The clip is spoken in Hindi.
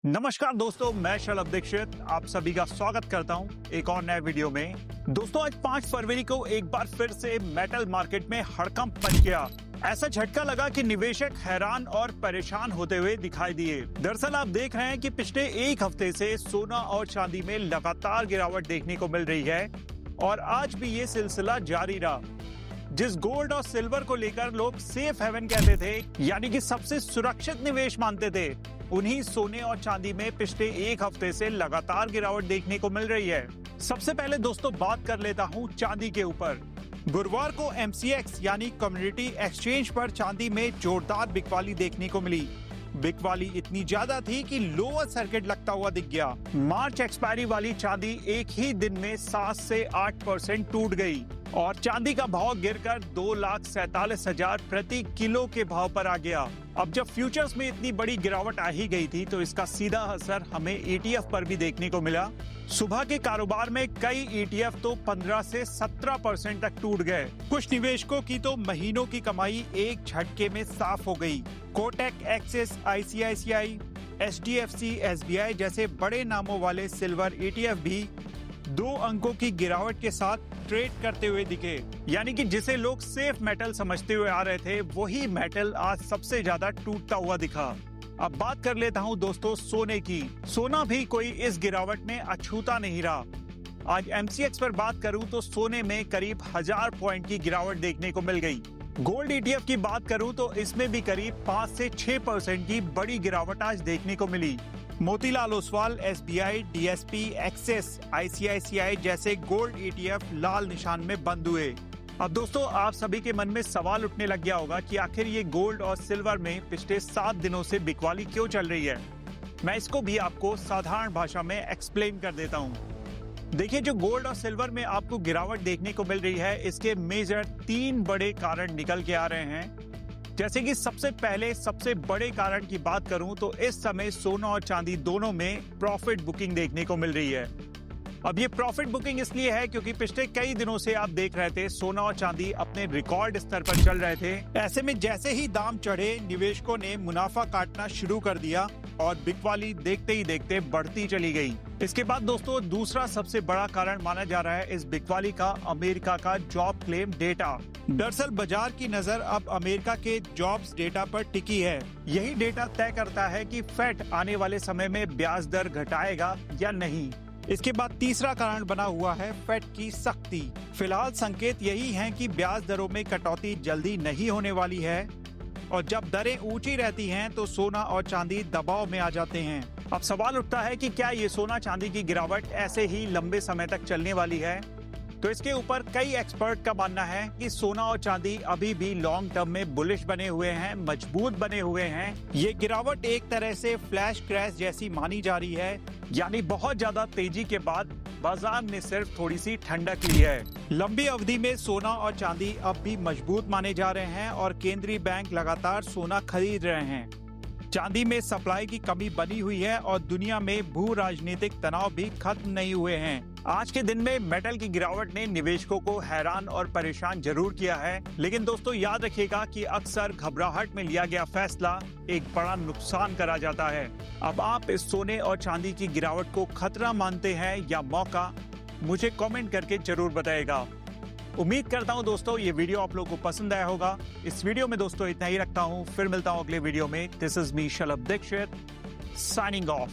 नमस्कार दोस्तों, मैं शलभ दीक्षित आप सभी का स्वागत करता हूं एक और नए वीडियो में। दोस्तों, आज 5 फरवरी को एक बार फिर से मेटल मार्केट में हड़कंप मच गया। ऐसा झटका लगा कि निवेशक हैरान और परेशान होते हुए दिखाई दिए। दरअसल आप देख रहे हैं कि पिछले एक हफ्ते से सोना और चांदी में लगातार गिरावट देखने को मिल रही है और आज भी ये सिलसिला जारी रहा। जिस गोल्ड और सिल्वर को लेकर लोग सेफ हेवन कहते थे, यानी कि सबसे सुरक्षित निवेश मानते थे, उन्हीं सोने और चांदी में पिछले एक हफ्ते से लगातार गिरावट देखने को मिल रही है। सबसे पहले दोस्तों बात कर लेता हूं चांदी के ऊपर। गुरुवार को MCX यानी कम्युनिटी एक्सचेंज पर चांदी में जोरदार बिकवाली देखने को मिली। बिकवाली इतनी ज्यादा थी कि लोअर सर्किट लगता हुआ दिख गया। मार्च एक्सपायरी वाली चांदी एक ही दिन में 7 से 8% टूट गई और चांदी का भाव गिरकर 2,47,000 प्रति किलो के भाव पर आ गया। अब जब फ्यूचर्स में इतनी बड़ी गिरावट आ ही गई थी तो इसका सीधा असर हमें ETF पर भी देखने को मिला। सुबह के कारोबार में कई ETF तो 15 से 17% तक टूट गए। कुछ निवेशकों की तो महीनों की कमाई एक झटके में साफ हो गई। Kotak, axis, ICICI, HDFC, SBI जैसे बड़े नामों वाले सिल्वर ETF भी 2 अंकों की गिरावट के साथ ट्रेड करते हुए दिखे। यानी कि जिसे लोग सेफ मेटल समझते हुए आ रहे थे, वही मेटल आज सबसे ज्यादा टूटता हुआ दिखा। अब बात कर लेता हूं दोस्तों सोने की। सोना भी कोई इस गिरावट में अछूता नहीं रहा। आज MCX पर बात करूं तो सोने में करीब 1000 पॉइंट की गिरावट देखने को मिल गई। गोल्ड ETF की बात करूं तो इसमें भी करीब 5 से 6% की बड़ी गिरावट आज देखने को मिली। Motilal Oswal, SBI, DSP, Axis, ICICI जैसे गोल्ड ETF लाल निशान में बंद हुए। अब दोस्तों आप सभी के मन में सवाल उठने लग गया होगा कि आखिर ये गोल्ड और सिल्वर में पिछले 7 दिनों से बिकवाली क्यों चल रही है। मैं इसको भी आपको साधारण भाषा में एक्सप्लेन कर देता हूँ। देखिए, जो गोल्ड और सिल्वर में आपको गिरावट देखने को मिल रही है, इसके मेजर 3 बड़े कारण निकल के आ रहे हैं। जैसे कि सबसे पहले सबसे बड़े कारण की बात करूं तो इस समय सोना और चांदी दोनों में प्रॉफिट बुकिंग देखने को मिल रही है। अब ये प्रॉफिट बुकिंग इसलिए है क्योंकि पिछले कई दिनों से आप देख रहे थे सोना और चांदी अपने रिकॉर्ड स्तर पर चल रहे थे। ऐसे में जैसे ही दाम चढ़े, निवेशकों ने मुनाफा काटना शुरू कर दिया और बिकवाली देखते ही देखते बढ़ती चली गई। इसके बाद दोस्तों दूसरा सबसे बड़ा कारण माना जा रहा है इस बिकवाली का अमेरिका का जॉब क्लेम डेटा। दरअसल बाजार की नजर अब अमेरिका के जॉब्स डेटा पर टिकी है। यही डेटा तय करता है कि फेड आने वाले समय में ब्याज दर घटाएगा या नहीं। इसके बाद तीसरा कारण बना हुआ है फेड की सख्ती। फिलहाल संकेत यही हैं कि ब्याज दरों में कटौती जल्दी नहीं होने वाली है और जब दरें ऊंची रहती हैं तो सोना और चांदी दबाव में आ जाते हैं। अब सवाल उठता है कि क्या ये सोना चांदी की गिरावट ऐसे ही लंबे समय तक चलने वाली है। तो इसके ऊपर कई एक्सपर्ट का मानना है कि सोना और चांदी अभी भी लॉन्ग टर्म में बुलिश बने हुए हैं, मजबूत बने हुए हैं। ये गिरावट एक तरह से फ्लैश क्रैश जैसी मानी जा रही है, यानी बहुत ज्यादा तेजी के बाद बाजार ने सिर्फ थोड़ी सी ठंडक ली है। लंबी अवधि में सोना और चांदी अब भी मजबूत माने जा रहे हैं और केंद्रीय बैंक लगातार सोना खरीद रहे हैं। चांदी में सप्लाई की कमी बनी हुई है और दुनिया में भू राजनीतिक तनाव भी खत्म नहीं हुए हैं। आज के दिन में मेटल की गिरावट ने निवेशकों को हैरान और परेशान जरूर किया है, लेकिन दोस्तों याद रखिएगा कि अक्सर घबराहट में लिया गया फैसला एक बड़ा नुकसान करा जाता है। अब आप इस सोने और चांदी की गिरावट को खतरा मानते हैं या मौका, मुझे कमेंट करके जरूर बताइएगा। उम्मीद करता हूं दोस्तों ये वीडियो आप लोगों को पसंद आया होगा। इस वीडियो में दोस्तों इतना ही रखता हूं, फिर मिलता हूं अगले वीडियो में। This is me Shalabh Dikshit signing of.